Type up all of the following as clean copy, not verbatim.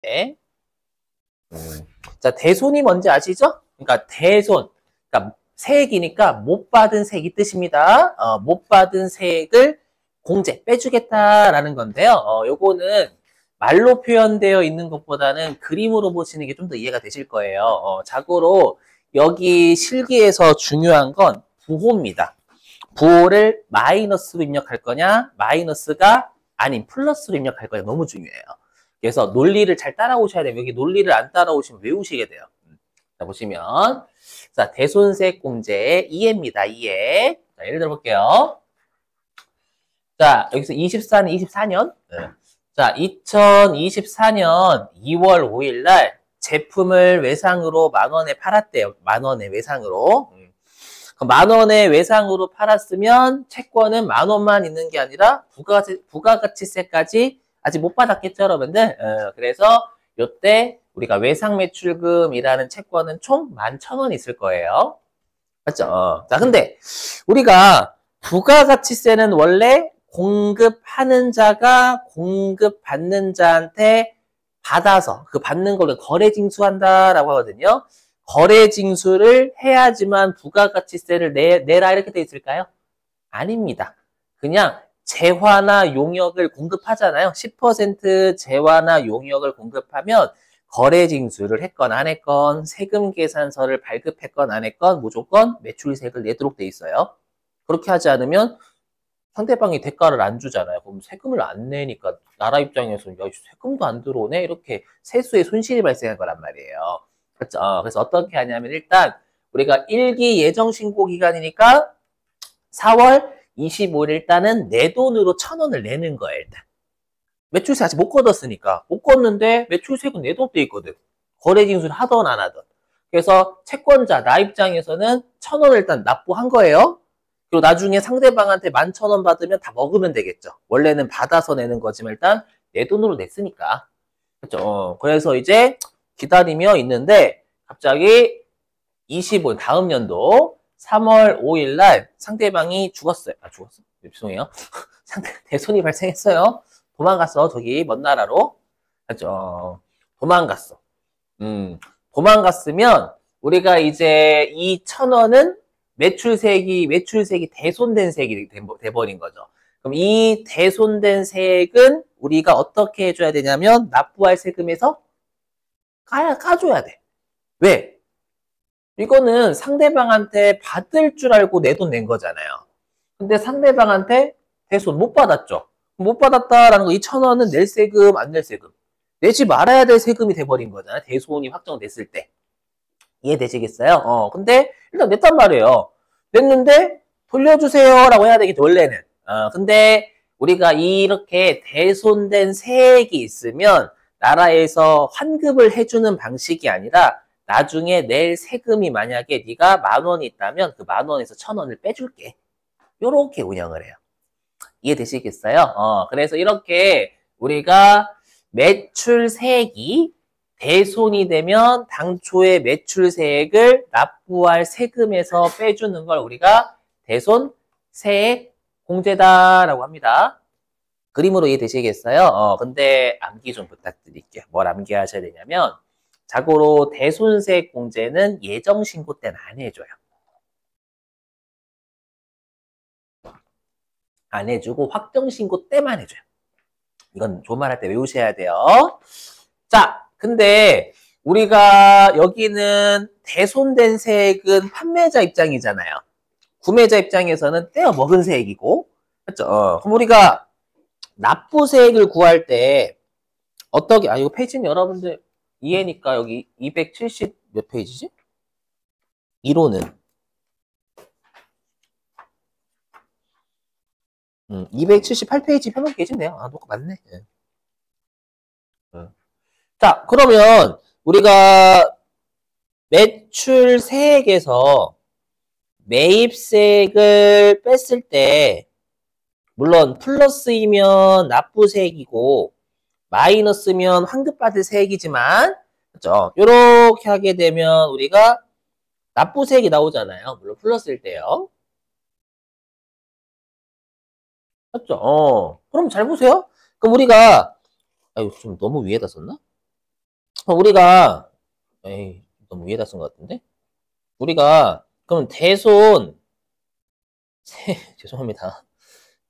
네. 자, 대손이 뭔지 아시죠? 그러니까 대손. 그러니까 세액이니까 못 받은 세액 이 뜻입니다. 못 받은 세액을 공제 빼주겠다라는 건데요. 요거는 말로 표현되어 있는 것보다는 그림으로 보시는 게 좀 더 이해가 되실 거예요. 자고로 여기 실기에서 중요한 건 부호입니다. 부호를 마이너스로 입력할 거냐, 마이너스가 아닌 플러스로 입력할 거냐 너무 중요해요. 그래서 논리를 잘 따라오셔야 돼요. 여기 논리를 안 따라오시면 외우시게 돼요. 자, 보시면 자, 대손세액 공제 이해입니다. 이해. 자, 예를 들어 볼게요. 자, 여기서 24는 24년. 자, 2024년 2월 5일 날 제품을 외상으로 10,000원에 팔았대요. 10,000원에 외상으로. 그럼 10,000원에 외상으로 팔았으면 채권은 10,000원만 있는 게 아니라 부가가치세까지 아직 못 받았겠죠, 여러분들? 그래서 요때 우리가 외상매출금이라는 채권은 총 11,000원 있을 거예요. 맞죠? 자, 근데 우리가 부가가치세는 원래 공급하는 자가 공급받는 자한테 받아서 그 받는 걸로 거래징수한다라고 하거든요. 거래징수를 해야지만 부가가치세를 내라 이렇게 돼 있을까요? 아닙니다. 그냥 재화나 용역을 공급하잖아요. 10% 재화나 용역을 공급하면 거래징수를 했건 안 했건 세금 계산서를 발급했건 안 했건 무조건 매출세액을 내도록 돼 있어요. 그렇게 하지 않으면 상대방이 대가를 안 주잖아요. 그럼 세금을 안 내니까 나라 입장에서는 야, 세금도 안 들어오네? 이렇게 세수의 손실이 발생할 거란 말이에요. 그렇죠? 그래서 어떻게 하냐면 일단 우리가 1기 예정신고 기간이니까 4월 25일 일단은 내 돈으로 1,000원을 내는 거예요. 일단. 매출세 아직 못 걷었으니까. 못 걷는데 매출세금 내 돈 돼 있거든. 거래징수를 하던 안 하던. 그래서 채권자, 나 입장에서는 1,000원을 일단 납부한 거예요. 그리고 나중에 상대방한테 11,000원 받으면 다 먹으면 되겠죠. 원래는 받아서 내는 거지만 일단 내 돈으로 냈으니까. 그렇죠? 그래서 이제 기다리며 있는데 갑자기 25일 다음 연도 3월 5일 날 상대방이 죽었어요. 아, 죽었어? 죄송해요. 대손이 발생했어요. 도망갔어. 저기 먼 나라로. 그렇죠? 도망갔어. 도망갔으면 우리가 이제 이 1,000원은 매출세액이 대손된 세액이 돼버린 거죠. 그럼 이 대손된 세액은 우리가 어떻게 해줘야 되냐면 납부할 세금에서 까줘야 돼. 왜? 이거는 상대방한테 받을 줄 알고 내 돈 낸 거잖아요. 근데 상대방한테 대손 못 받았죠. 못 받았다라는 거 2,000원은 낼 세금 안 낼 세금. 내지 말아야 될 세금이 돼버린 거잖아요. 대손이 확정됐을 때. 이해되시겠어요? 근데 일단 냈단 말이에요. 냈는데 돌려주세요라고 해야 되겠죠, 원래는. 근데 우리가 이렇게 대손된 세액이 있으면 나라에서 환급을 해주는 방식이 아니라 나중에 낼 세금이 만약에 네가 10,000원이 있다면 그 10,000원에서 1,000원을 빼줄게. 요렇게 운영을 해요. 이해되시겠어요? 그래서 이렇게 우리가 매출세액이 대손이 되면 당초의 매출세액을 납부할 세금에서 빼주는 걸 우리가 대손세액 공제다라고 합니다. 그림으로 이해되시겠어요? 근데 암기 좀 부탁드릴게요. 뭘 암기하셔야 되냐면 자고로 대손세액 공제는 예정신고 때는 안 해줘요. 안 해주고 확정신고 때만 해줘요. 이건 조말할 때 외우셔야 돼요. 자, 근데 우리가 여기는 대손된 세액은 판매자 입장이잖아요. 구매자 입장에서는 떼어 먹은 세액이고, 그렇죠? 그럼 우리가 납부세액을 구할 때 어떻게, 이거 페이지는 여러분들 이해니까 여기 270 몇 페이지지? 1호는 278페이지 펴놓고 계신데요. 녹화 맞네. 네. 자, 그러면 우리가 매출세액에서 매입세액을 뺐을 때 물론 플러스이면 납부세액이고 마이너스면 환급받을 세액이지만 그렇죠? 이렇게 하게 되면 우리가 납부세액이 나오잖아요. 물론 플러스일 때요. 맞죠? 그럼 잘 보세요. 그럼 우리가 아유 좀 너무 위에다 썼나? 우리가, 에이, 너무 위에다 쓴 것 같은데? 우리가, 그럼 죄송합니다.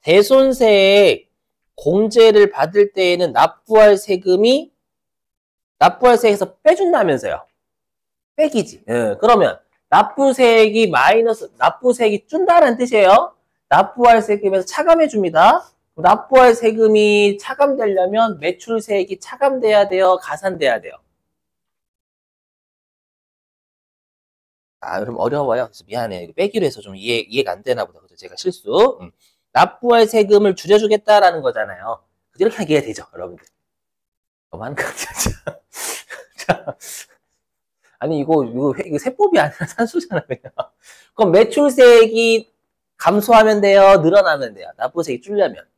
대손세액 공제를 받을 때에는 납부할 세액에서 빼준다면서요. 빼기지. 예, 그러면 납부세액이 준다는 뜻이에요. 납부할 세금에서 차감해 줍니다. 납부할 세금이 차감되려면 매출세액이 차감돼야 돼요, 가산돼야 돼요. 여러분 어려워요. 그래서 미안해. 빼기로 해서 좀 이해가 안 되나 보다. 그래서 제가 실수. 납부할 세금을 줄여주겠다라는 거잖아요. 이렇게 이해가 되죠, 여러분들. 너무하는 거 같아, 진짜. 아니, 이거 세법이 아니라 산수잖아, 그냥. 그럼 매출세액이 감소하면 돼요? 늘어나면 돼요? 납부세액이 줄려면.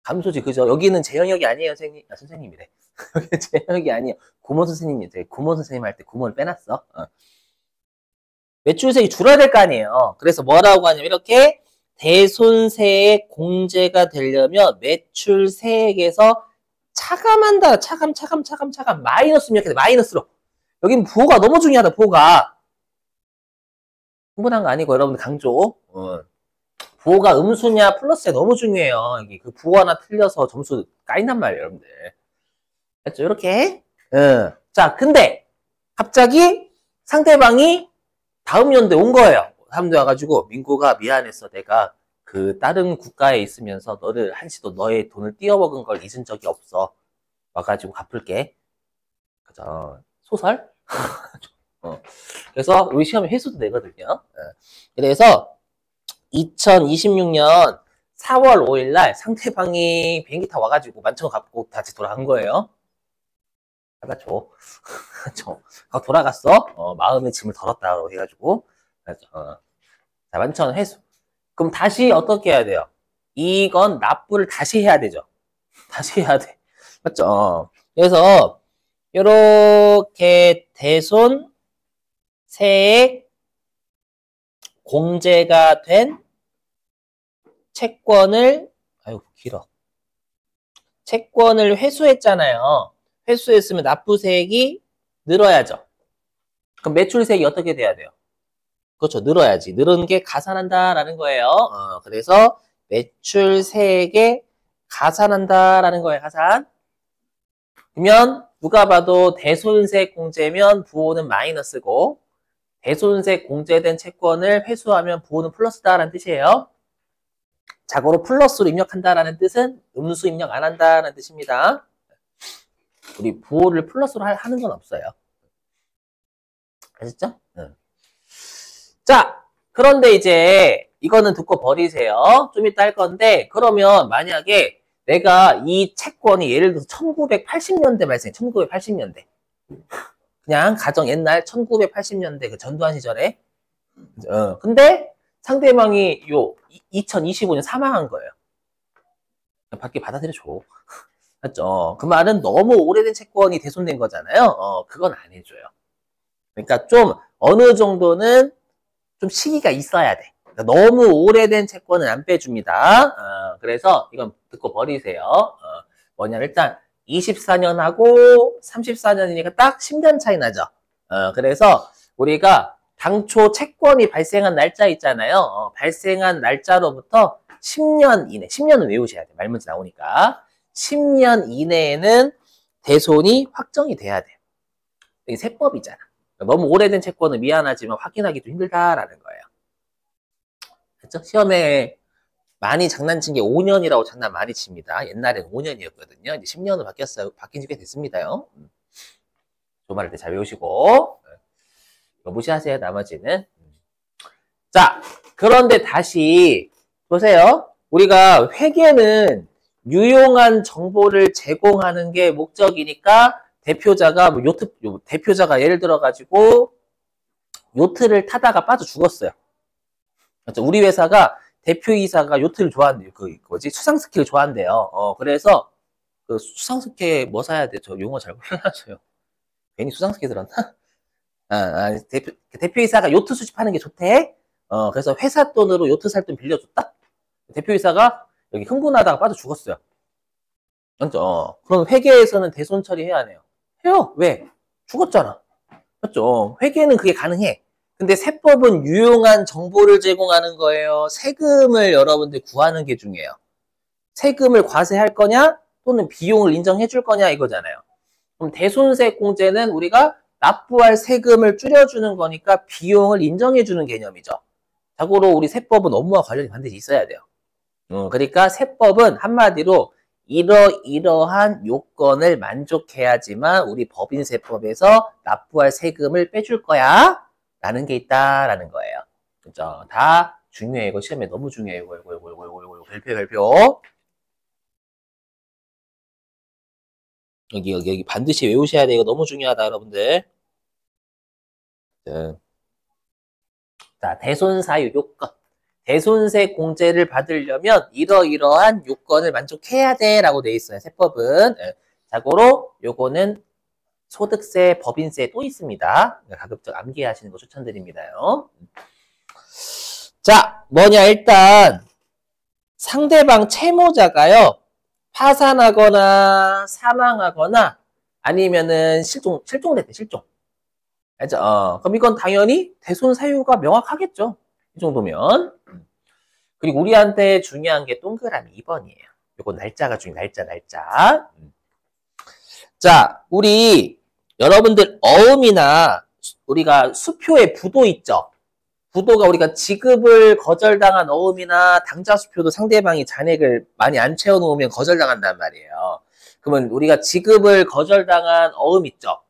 감소지, 그죠? 여기는 제 영역이 아니에요, 선생님. 선생님이래. 여기는 제 영역이 아니에요. 구몬 선생님이, 구몬 선생님 할 때 구몬을 빼놨어. 매출세액이 줄어야 될 거 아니에요. 그래서 뭐라고 하냐면, 이렇게 대손세액 공제가 되려면 매출세액에서 차감한다. 차감. 마이너스면 이렇게 돼, 마이너스로. 여긴 부호가 너무 중요하다, 부호가. 흥분한 거 아니고, 여러분들 강조. 부호가 음수냐, 플러스냐 너무 중요해요. 여기 그 부호 하나 틀려서 점수 까인단 말이에요, 여러분들. 됐죠? 이렇게. 자, 근데, 갑자기 상대방이 다음 연도에 온 거예요. 사람들 와가지고, 민구가 미안했어. 내가 그 다른 국가에 있으면서 너를 한시도 너의 돈을 띄어먹은 걸 잊은 적이 없어. 와가지고 갚을게. 그죠? 소설? 그래서 우리 시험에 회수도 내거든요. 그래서 2026년 4월 5일 날 상대방이 비행기 타고 와가지고 만천 갚고 다시 돌아간 거예요. 줘. 돌아갔어. 마음의 짐을 덜었다고 해가지고. 자, 만천 회수. 그럼 다시 어떻게 해야 돼요? 이건 납부를 다시 해야 되죠. 다시 해야 돼. 맞죠? 그래서 이렇게 대손 세액 공제가 된 채권을 채권을 회수했잖아요. 회수했으면 납부세액이 늘어야죠. 그럼 매출세액이 어떻게 돼야 돼요? 그렇죠. 늘어야지. 늘은 게 가산한다라는 거예요. 그래서 매출세액에 가산한다라는 거예요. 가산. 그러면 누가 봐도 대손세 공제면 부호는 마이너스고 대손세 공제된 채권을 회수하면 부호는 플러스다라는 뜻이에요. 자고로 플러스로 입력한다라는 뜻은 음수 입력 안 한다라는 뜻입니다. 우리 부호를 플러스로 하는 건 없어요. 아셨죠? 자, 그런데 이제 이거는 듣고 버리세요. 좀 이따 할 건데 그러면 만약에 내가 이 채권이 예를 들어서 1980년대 발생, 1980년대. 그냥 가정 옛날 1980년대 그 전두환 시절에. 근데 상대방이 2025년 사망한 거예요. 밖에 받아들여줘. 맞죠? 그 말은 너무 오래된 채권이 대손된 거잖아요. 그건 안 해줘요. 그러니까 좀 어느 정도는 좀 시기가 있어야 돼. 그러니까 너무 오래된 채권은 안 빼줍니다. 그래서 이건 듣고 버리세요. 뭐냐면 일단 24년하고 34년이니까 딱 10년 차이 나죠. 그래서 우리가 당초 채권이 발생한 날짜 있잖아요. 발생한 날짜로부터 10년 이내, 10년은 외우셔야 돼요. 말문제 나오니까. 10년 이내에는 대손이 확정이 돼야 돼요. 이게 세법이잖아. 너무 오래된 채권은 미안하지만 확인하기도 힘들다라는 거예요. 그렇죠? 시험에 많이 장난친 게 5년이라고 장난 많이 칩니다. 옛날에는 5년이었거든요. 이제 10년으로 바뀌었어요. 바뀐 지 꽤 됐습니다요. 조말할 때 잘 외우시고 이거 무시하세요. 나머지는. 자, 그런데 다시 보세요. 우리가 회계는 유용한 정보를 제공하는 게 목적이니까 대표자가 대표자가 예를 들어 가지고 요트를 타다가 빠져 죽었어요. 그렇죠? 우리 회사가 대표이사가 요트를 좋아한대요. 수상스키를 좋아한대요. 그래서 그 수상스키 뭐 사야 돼? 저 용어 잘 몰라서요. 괜히 수상스키 들었나? 대표이사가 요트 수집하는 게 좋대. 그래서 회사 돈으로 요트 살 돈 빌려줬다. 대표이사가 여기 흥분하다가 빠져 죽었어요. 그럼 회계에서는 대손 처리해야 하네요. 해요. 왜? 죽었잖아. 맞죠? 회계는 그게 가능해. 근데 세법은 유용한 정보를 제공하는 거예요. 세금을 여러분들 구하는 게 중요해요. 세금을 과세할 거냐 또는 비용을 인정해 줄 거냐 이거잖아요. 그럼 대손세 공제는 우리가 납부할 세금을 줄여주는 거니까 비용을 인정해 주는 개념이죠. 자고로 우리 세법은 업무와 관련이 반드시 있어야 돼요. 그러니까 세법은 한마디로 이러이러한 요건을 만족해야지만 우리 법인세법에서 납부할 세금을 빼줄 거야 라는 게 있다라는 거예요. 그죠? 다 중요해. 이거 시험에 너무 중요해. 이거 별표. 여기 반드시 외우셔야 돼. 이거 너무 중요하다, 여러분들. 자, 대손사유 요건. 대손세 공제를 받으려면 이러이러한 요건을 만족해야 돼 라고 돼 있어요. 세법은. 자고로 요거는 소득세, 법인세 또 있습니다. 가급적 암기하시는 거 추천드립니다요. 자, 뭐냐 일단 상대방 채무자가요. 파산하거나 사망하거나 아니면은 실종됐대, 실종. 알죠? 그럼 이건 당연히 대손 사유가 명확하겠죠. 이 정도면. 그리고 우리한테 중요한 게 동그라미 2번이에요. 요거 날짜가 중요해, 날짜. 자, 우리 여러분들 어음이나 우리가 수표에 부도 있죠. 부도가 우리가 지급을 거절당한 어음이나 당좌 수표도 상대방이 잔액을 많이 안 채워놓으면 거절당한단 말이에요. 그러면 우리가 지급을 거절당한 어음 있죠.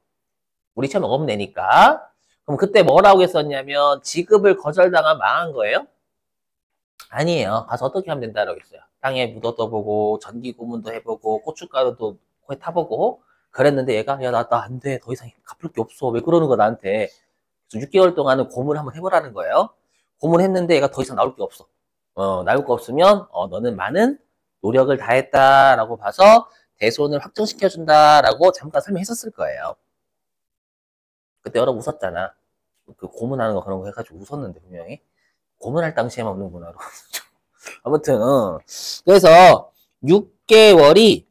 우리 처음 어음 내니까. 그럼 그때 뭐라고 했었냐면 지급을 거절당한 망한 거예요? 아니에요. 가서 어떻게 하면 된다라고 했어요. 땅에 묻어도 보고 전기 고문도 해보고 고춧가루도 코에 타보고 그랬는데 얘가 야 나 안 돼. 더 이상 갚을 게 없어. 왜 그러는 거야 나한테. 그래서 6개월 동안은 고문 한번 해보라는 거예요. 고문했는데 얘가 더 이상 나올 게 없어. 나올 거 없으면 너는 많은 노력을 다했다라고 봐서 대손을 확정시켜준다라고 잠깐 설명했었을 거예요. 그때 여러분 웃었잖아. 그 고문하는 거 그런 거 해가지고 웃었는데 분명히. 고문할 당시에만 웃는구나. 아무튼 그래서 6개월이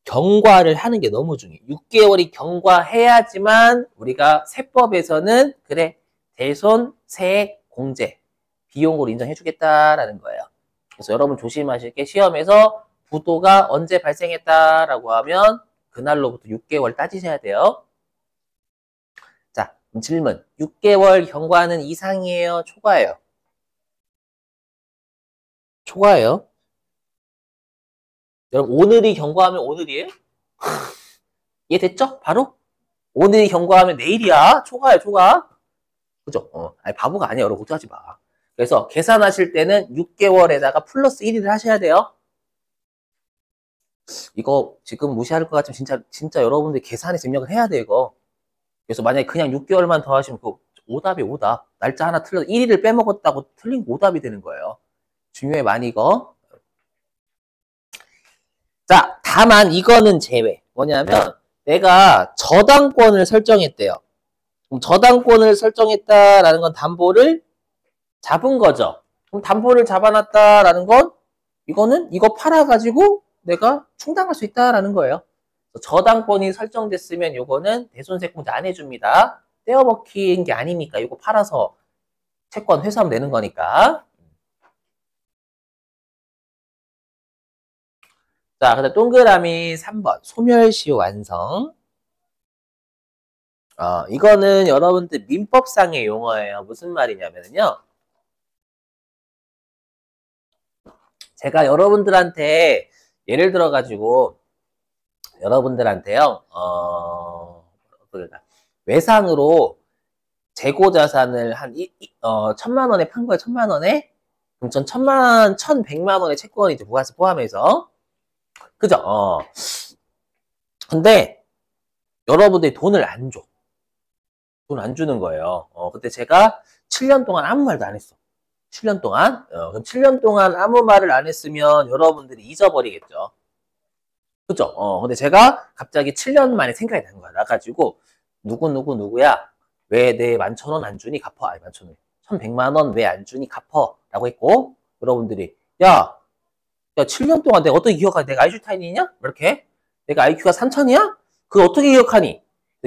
경과를 하는 게 너무 중요해. 6개월이 경과해야지만 우리가 세법에서는 그래 대손 세액 공제 비용으로 인정해주겠다라는 거예요. 그래서 여러분 조심하실 게 시험에서 부도가 언제 발생했다라고 하면 그날로부터 6개월 따지셔야 돼요. 자, 질문. 6개월 경과는 이상이에요? 초과예요? 초과예요? 여러분 오늘이 경과하면 오늘이에요? 이해됐죠? 바로? 오늘이 경과하면 내일이야. 초과야, 초과. 그죠? 아니, 바보가 아니야. 여러분 걱정하지 마. 그래서 계산하실 때는 6개월에다가 플러스 1일을 하셔야 돼요. 이거 지금 무시할 것 같지만 진짜 여러분들 계산해서 입력을 해야 돼, 이거. 그래서 만약에 그냥 6개월만 더 하시면 그 오답이 오답. 날짜 하나 틀려서 1일을 빼먹었다고 틀린 오답이 되는 거예요. 중요해, 많이 이거. 자, 다만 이거는 제외. 뭐냐면 내가 저당권을 설정했대요. 그럼 저당권을 설정했다라는 건 담보를 잡은 거죠. 그럼 담보를 잡아놨다라는 건 이거는 이거 팔아가지고 내가 충당할 수 있다라는 거예요. 저당권이 설정됐으면 이거는 대손세 공제 안 해줍니다. 떼어먹힌 게 아니니까 이거 팔아서 채권 회수하면 되는 거니까. 자, 그다음 동그라미 3번 소멸시효 완성. 이거는 여러분들 민법상의 용어예요. 무슨 말이냐면요. 제가 여러분들한테 예를 들어가지고 여러분들한테요. 외상으로 재고자산을 한 1,000만 원에 판 거예요. 1,000만 원에. 그럼 전 1,100만 원의 채권이 이제 부가세 포함해서. 그죠? 근데 여러분들이 돈을 안 줘. 돈 안 주는 거예요. 그때 제가 7년 동안 아무 말도 안 했어. 7년 동안. 그럼 7년 동안 아무 말을 안 했으면 여러분들이 잊어버리겠죠. 그죠? 근데 제가 갑자기 7년 만에 생각이 나는 거야. 나가지고 누구야? 왜 내 11,000원 안 주니 갚어? 아니 11,000원. 1,100만 원 왜 안 주니 갚어? 라고 했고 여러분들이 야 7년 동안 내가 어떻게 기억하니? 내가 아인슈타인이냐? 이렇게? 내가 IQ가 3,000이야? 그걸 어떻게 기억하니?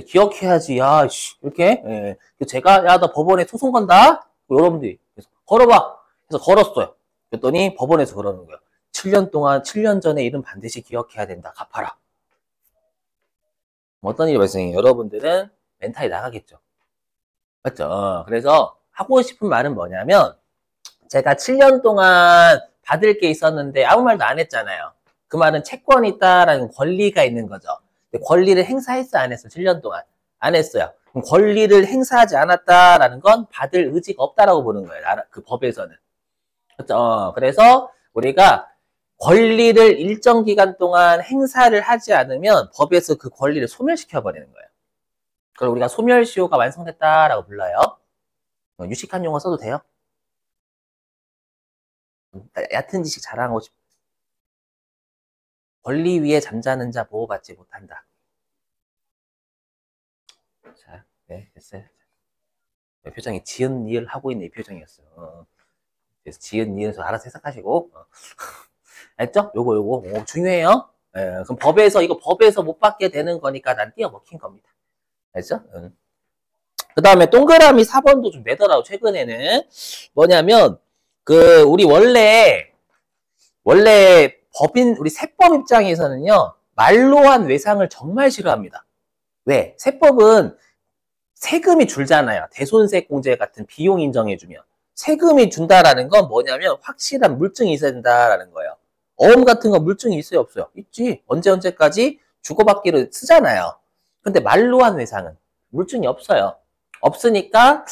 기억해야지. 야, 씨, 이렇게. 예. 제가, 야, 나 법원에 소송 건다? 여러분들이. 그래서 걸어봐. 그래서 걸었어요. 그랬더니 법원에서 그러는 거예요. 7년 동안, 7년 전에 일은 반드시 기억해야 된다. 갚아라. 어떤 일이 발생해요? 여러분들은 멘탈이 나가겠죠. 맞죠? 그래서 하고 싶은 말은 뭐냐면, 제가 7년 동안 받을 게 있었는데 아무 말도 안 했잖아요. 그 말은 채권이 있다라는 권리가 있는 거죠. 근데 권리를 행사했어, 안 했어? 7년 동안. 안 했어요. 그럼 권리를 행사하지 않았다라는 건 받을 의지가 없다라고 보는 거예요. 그 법에서는. 그렇죠? 그래서 우리가 권리를 일정 기간 동안 행사를 하지 않으면 법에서 그 권리를 소멸시켜버리는 거예요. 그걸 우리가 소멸시효가 완성됐다라고 불러요. 유식한 용어 써도 돼요? 얕은 지식 자랑하고 싶어. 권리 위에 잠자는 자 보호받지 못한다. 자, 네, 됐어요. 표정이 지은 니을 하고 있는 이 표정이었어요. 그래서 지은 니을에서 알아서 해석하시고. 알죠? 요거 중요해요. 예, 그럼 이거 법에서 못 받게 되는 거니까 난 띄어먹힌 겁니다. 알죠? 그 다음에 동그라미 4번도 좀 내더라고, 최근에는. 뭐냐면, 우리 원래 우리 세법 입장에서는요, 말로 한 외상을 정말 싫어합니다. 왜? 세법은 세금이 줄잖아요. 대손세공제 같은 비용 인정해주면. 세금이 준다라는 건 뭐냐면, 확실한 물증이 있어야 된다라는 거예요. 어음 같은 거 물증이 있어요, 없어요? 있지. 언제까지 주고받기를 쓰잖아요. 근데 말로 한 외상은 물증이 없어요. 없으니까,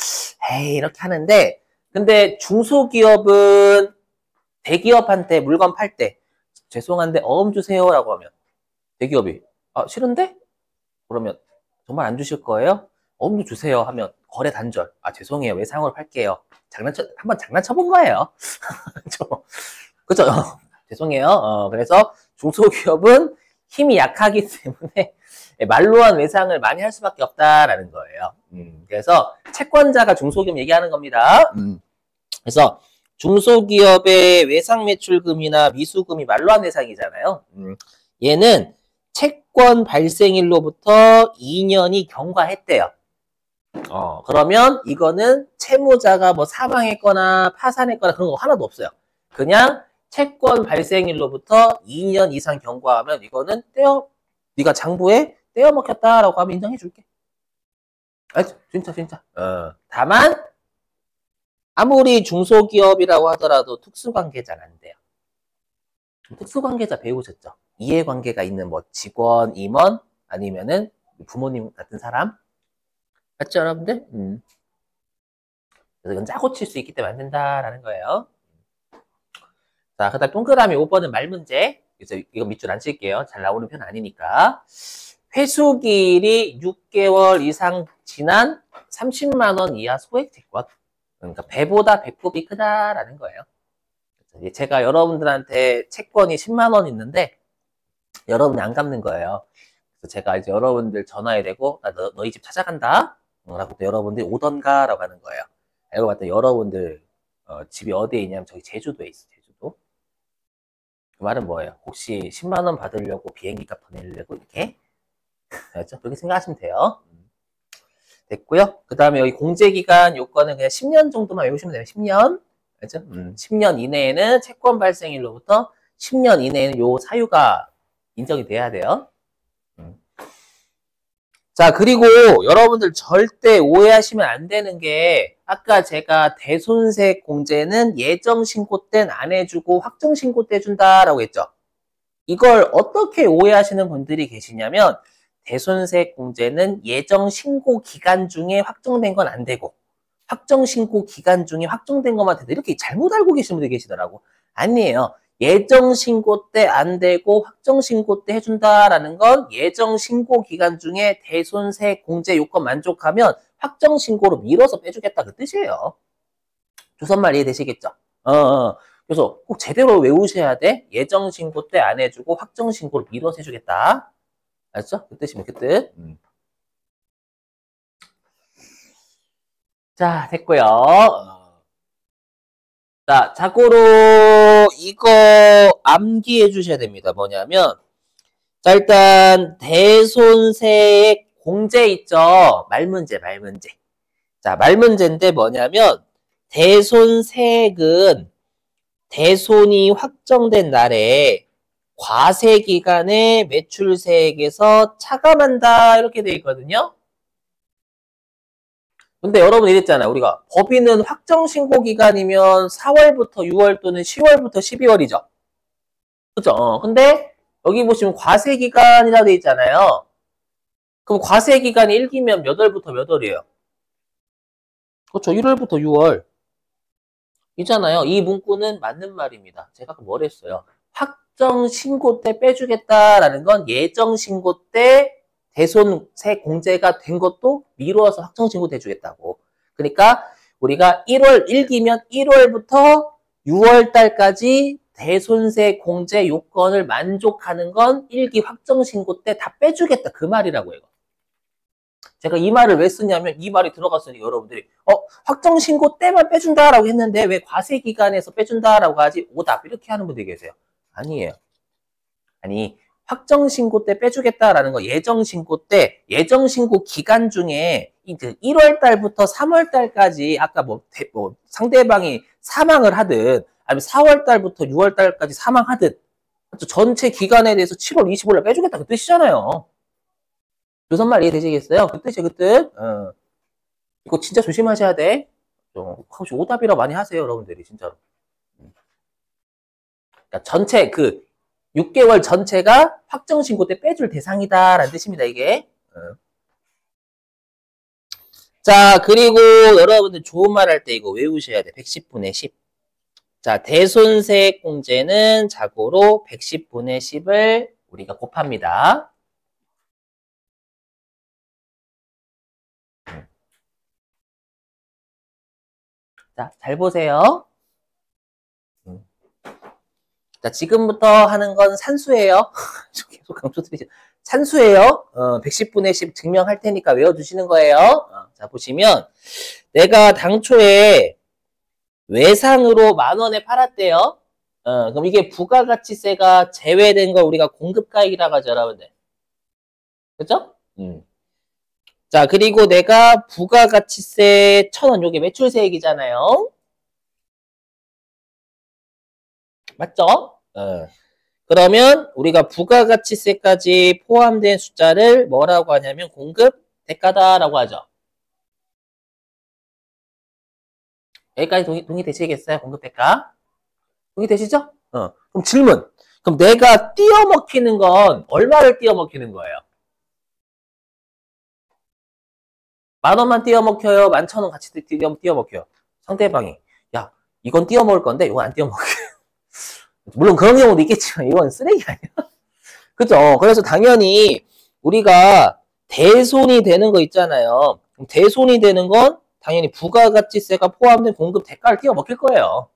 에이, 이렇게 하는데, 근데 중소기업은 대기업한테 물건 팔 때, 죄송한데 어음 주세요라고 하면, 대기업이, 아, 싫은데? 그러면, 정말 안 주실 거예요? 어음도 주세요 하면, 거래 단절. 아, 죄송해요. 외상으로 팔게요. 한번 장난쳐본 거예요. 그죠? 죄송해요. 그래서 중소기업은 힘이 약하기 때문에 말로 한 외상을 많이 할 수밖에 없다라는 거예요. 그래서 채권자가 중소기업 얘기하는 겁니다. 그래서 중소기업의 외상 매출금이나 미수금이 말로 한 외상이잖아요. 얘는 채권 발생일로부터 2년이 경과했대요. 그러면 이거는 채무자가 뭐 사망했거나 파산했거나 그런 거 하나도 없어요. 그냥 채권 발생일로부터 2년 이상 경과하면 이거는 네가 장부에 떼어 먹혔다라고 하면 인정해 줄게. 알죠? 진짜. 다만 아무리 중소기업이라고 하더라도 특수관계자는 안 돼요. 특수관계자 배우셨죠? 이해관계가 있는 뭐 직원, 임원 아니면은 부모님 같은 사람. 맞죠, 여러분들? 그래서 이건 짜고 칠 수 있기 때문에 안 된다라는 거예요. 자, 그 다음 동그라미 5번은 말문제. 그래서 이거 밑줄 안 칠게요. 잘 나오는 편 아니니까. 회수기일이 6개월 이상 지난 30만 원 이하 소액 채권. 그러니까 배보다 배꼽이 크다라는 거예요. 제가 여러분들한테 채권이 10만 원 있는데 여러분이 안 갚는 거예요. 그래서 제가 이제 여러분들 전화해 대고 너희 집 찾아간다. 라고 또 여러분들이 오던가 라고 하는 거예요. 알고 봤더니 여러분들 집이 어디에 있냐면 저기 제주도에 있어. 제주도. 그 말은 뭐예요? 혹시 10만 원 받으려고 비행기값 더 내려고 이렇게? 알죠? 그렇게 생각하시면 돼요. 됐고요. 그 다음에 여기 공제기간 요건은 그냥 10년 정도만 외우시면 돼요. 10년. 알죠? 10년 이내에는 채권 발생일로부터 10년 이내에는 요 사유가 인정이 돼야 돼요. 자, 그리고 여러분들 절대 오해하시면 안 되는 게 아까 제가 대손세 공제는 예정 신고 때는 안 해주고 확정 신고 때 준다라고 했죠. 이걸 어떻게 오해하시는 분들이 계시냐면 대손세 공제는 예정 신고 기간 중에 확정된 건 안 되고 확정 신고 기간 중에 확정된 것만 된다. 이렇게 잘못 알고 계신 분들이 계시더라고. 아니에요. 예정 신고 때 안 되고 확정 신고 때 해준다라는 건 예정 신고 기간 중에 대손세 공제 요건 만족하면 확정 신고로 밀어서 빼주겠다 그 뜻이에요. 조선말 이해되시겠죠? 그래서 꼭 제대로 외우셔야 돼. 예정 신고 때 안 해주고 확정 신고로 밀어서 해주겠다. 알았죠? 그 뜻이면 그 뜻. 자, 됐고요. 자, 자고로 이거 암기해 주셔야 됩니다. 뭐냐면 자, 일단 대손세액 공제 있죠? 말문제. 자, 말문제인데 뭐냐면, 대손세액은 대손이 확정된 날에 과세기간의 매출세액에서 차감한다. 이렇게 돼 있거든요. 근데 여러분 이랬잖아요. 우리가 법인은 확정신고기간이면 4월부터 6월 또는 10월부터 12월이죠. 그죠? 근데 여기 보시면 과세기간이라고 돼 있잖아요. 그럼 과세기간이 1기면 몇 월부터 몇 월이에요? 그렇죠. 1월부터 6월. 이잖아요. 이 문구는 맞는 말입니다. 제가 아까 뭘 했어요? 확정신고 때 빼주겠다라는 건 예정신고 때 대손세 공제가 된 것도 미루어서 확정신고 해주겠다고. 그러니까 우리가 1월 1기면 1월부터 6월 달까지 대손세 공제 요건을 만족하는 건 1기 확정신고 때 다 빼주겠다. 그 말이라고요. 제가 이 말을 왜 쓰냐면 이 말이 들어갔으니 여러분들이 확정신고 때만 빼준다라고 했는데 왜 과세기간에서 빼준다라고 하지? 오답 이렇게 하는 분들이 계세요. 아니에요. 아니 확정신고 때 빼주겠다라는 거 예정신고 때 예정신고 기간 중에 이제 1월 달부터 3월 달까지 아까 뭐 상대방이 사망을 하든 아니면 4월 달부터 6월 달까지 사망하든 전체 기간에 대해서 7월 25일 빼주겠다 그 뜻이잖아요. 무슨 말 이해되시겠어요? 그 뜻이에요, 그 뜻. 이거 진짜 조심하셔야 돼. 혹시 오답이라 많이 하세요, 여러분들이, 진짜로. 그러니까 전체, 6개월 전체가 확정신고 때 빼줄 대상이다라는 뜻입니다, 이게. 자, 그리고 여러분들 좋은 말 할 때 이거 외우셔야 돼. 110분의 10. 자, 대손세액 공제는 자고로 110분의 10을 우리가 곱합니다. 자, 잘 보세요. 자, 지금부터 하는 건 산수예요. 계속 강조드리죠. 산수예요. 110분의 10 증명할 테니까 외워두시는 거예요. 자, 보시면 내가 당초에 외상으로 10,000원에 팔았대요. 그럼 이게 부가가치세가 제외된 걸 우리가 공급가액이라고 하죠, 여러분들. 그죠? 자, 그리고 내가 부가가치세 1,000원, 요게 매출세액이잖아요. 맞죠? 그러면 우리가 부가가치세까지 포함된 숫자를 뭐라고 하냐면 공급 대가다라고 하죠. 여기까지 동의되시겠어요? 공급 대가? 동의되시죠? 그럼 질문. 그럼 내가 띄어먹히는 건 얼마를 띄어먹히는 거예요? 10,000원만 띄어먹혀요? 11,000원 같이 띄어먹혀요? 상대방이 야, 이건 띄어먹을 건데 이건 안 띄어먹혀요. 물론 그런 경우도 있겠지만 이건 쓰레기 아니야? 그죠? 그래서 당연히 우리가 대손이 되는 거 있잖아요. 대손이 되는 건 당연히 부가가치세가 포함된 공급 대가를 띄워 먹힐 거예요.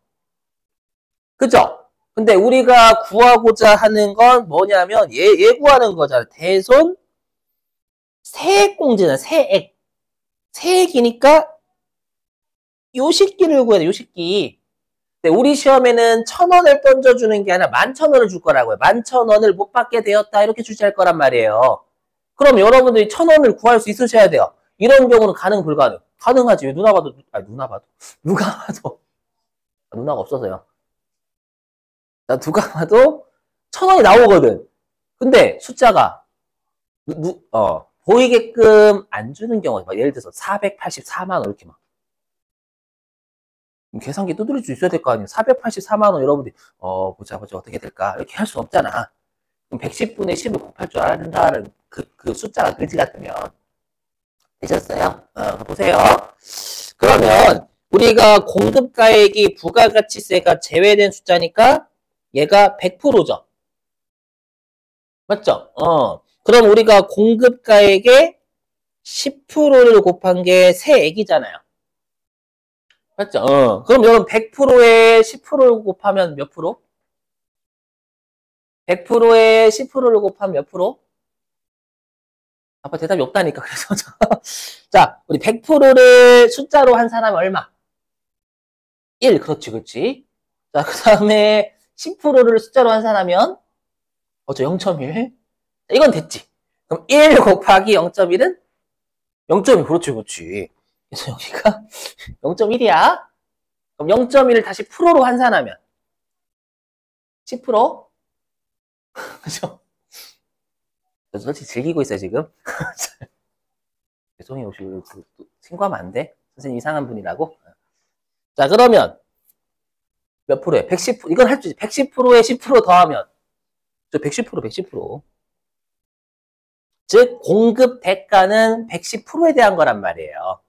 그죠? 근데 우리가 구하고자 하는 건 뭐냐면 얘 구하는 거잖아. 대손 세액공제잖아. 세액. 세액이니까 요식기를 구해야 돼. 요식기. 우리 시험에는 1,000원을 던져주는 게 아니라 11,000원을 줄 거라고요. 11,000원을 못 받게 되었다. 이렇게 출제할 거란 말이에요. 그럼 여러분들이 1,000원을 구할 수 있으셔야 돼요. 이런 경우는 가능, 불가능? 가능하지. 누가 봐도. 누가 누나가 없어서요. 누가 봐도 1,000원이 나오거든. 근데 숫자가 보이게끔 안 주는 경우, 예를 들어서 484만 원 이렇게 막. 계산기 두드릴 수 있어야 될 거 아니에요. 484만 원 여러분들이 보자 어떻게 될까 이렇게 할 수 없잖아. 그럼 110분의 10을 곱할 줄 알아야 된다는 그 숫자가 그지 같으면 되셨어요? 보세요. 그러면 우리가 공급가액이 부가가치세가 제외된 숫자니까 얘가 100%죠. 맞죠? 그럼 우리가 공급가액의 10%를 곱한 게 세액이잖아요. 맞죠? 그럼 여러분 100%에 10%를 곱하면 몇 프로? 100%에 10%를 곱하면 몇 프로? 아빠 대답이 없다니까. 그래서 자, 우리 100%를 숫자로 한 사람 얼마? 1. 그렇지. 자, 그 다음에 10%를 숫자로 한 사람이면 0.1. 이건 됐지. 그럼 1 곱하기 0.1은 0.1. 그렇지, 그렇지. 그래서 여기가 0.1이야. 그럼 0.1을 다시 프로로 환산하면 10%? 그죠? 저 솔직히 즐기고 있어요, 지금. 죄송해요, 혹시 신고하면 안 돼? 선생님 이상한 분이라고? 자, 그러면 몇 프로에? 110%. 이건 할 수 있지. 110%에 10% 더하면 저 110%, 110%. 즉, 공급 대가는 110%에 대한 거란 말이에요.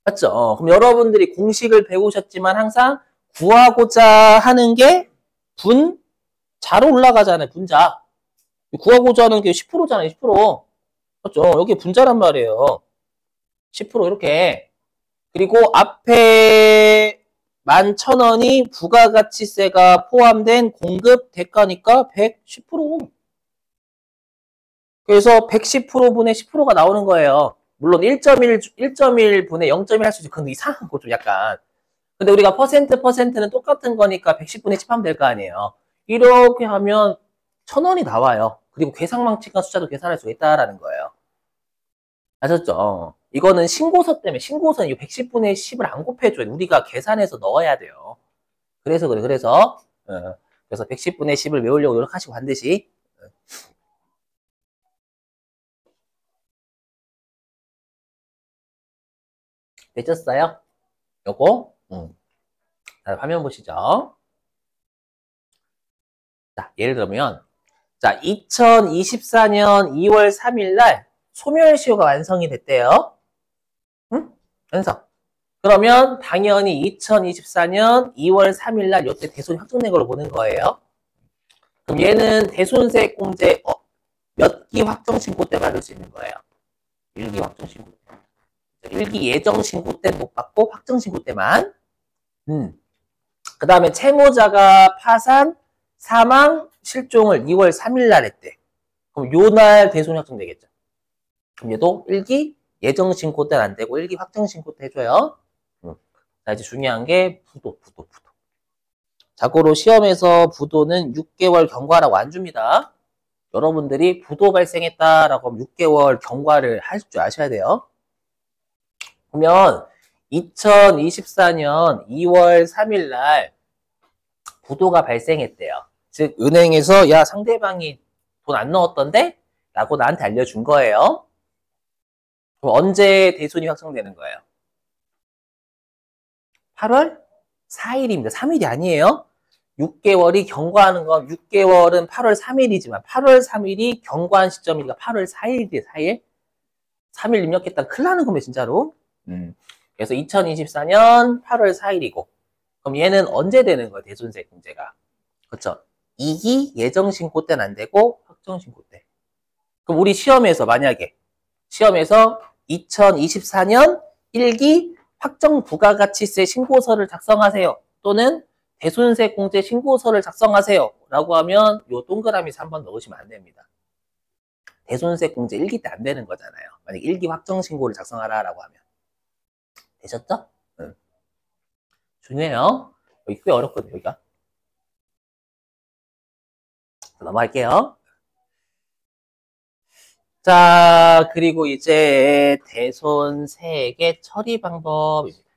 맞죠? 그럼 여러분들이 공식을 배우셨지만 항상 구하고자 하는 게 분자로 올라가잖아요, 분자. 구하고자 하는 게 10%잖아요, 10%. 맞죠? 여기 분자란 말이에요. 10% 이렇게. 그리고 앞에 11,000원이 부가가치세가 포함된 공급 대가니까 110%. 그래서 110%분의 10%가 나오는 거예요. 물론 1.1 분의 0.1 할 수 있죠. 근데 이상한 거 좀 약간. 근데 우리가 퍼센트는 똑같은 거니까 110분의 10 하면 될 거 아니에요. 이렇게 하면 1,000원이 나와요. 그리고 계산망치과 숫자도 계산할 수가 있다라는 거예요. 아셨죠? 이거는 신고서 때문에, 신고서는 이 110분의 10을 안 곱해줘요. 우리가 계산해서 넣어야 돼요. 그래서 그래, 그래서 110분의 10을 외우려고 노력하시고 반드시. 되셨어요? 요거? 자, 화면 보시죠. 자, 예를 들면, 자, 2024년 2월 3일 날 소멸시효가 완성이 됐대요. 응? 완성. 그러면 당연히 2024년 2월 3일 날 이때 대손이 확정된 걸로 보는 거예요. 그럼 얘는 대손세 공제 몇 기 확정 신고 때 받을 수 있는 거예요? 1기 확정 신고 때. 1기 예정 신고 때 못 받고 확정 신고 때만. 그 다음에 채무자가 파산, 사망, 실종을 2월 3일 날 했대. 그럼 요날 대손이 확정되겠죠. 그럼 얘도 1기 예정 신고 때는 안 되고 1기 확정 신고 때 해줘요. 자, 이제 중요한 게 부도. 자고로 시험에서 부도는 6개월 경과라고 안 줍니다. 여러분들이 부도 발생했다라고 하면 6개월 경과를 할 줄 아셔야 돼요. 그러면 2024년 2월 3일 날 부도가 발생했대요. 즉 은행에서 야 상대방이 돈 안 넣었던데? 라고 나한테 알려준 거예요. 그럼 언제 대손이 확정되는 거예요? 8월 4일입니다. 3일이 아니에요. 6개월이 경과하는 건 6개월은 8월 3일이지만 8월 3일이 경과한 시점이니까 8월 4일이에요. 4일. 3일 입력했다 큰일 나는 겁니다. 진짜로. 그래서 2024년 8월 4일이고 그럼 얘는 언제 되는 거예요? 대손세 공제가. 그렇죠. 2기 예정신고 때는 안 되고 확정신고 때. 그럼 우리 시험에서 만약에 시험에서 2024년 1기 확정 부가가치세 신고서를 작성하세요. 또는 대손세 공제 신고서를 작성하세요. 라고 하면 요 동그라미 3번 넣으시면 안 됩니다. 대손세 공제 1기 때 안 되는 거잖아요. 만약 1기 확정 신고를 작성하라 라고 하면. 되셨죠? 응. 중요해요. 여기 꽤 어렵거든요, 여기가. 넘어갈게요. 자, 그리고 이제 대손세액의 처리 방법입니다.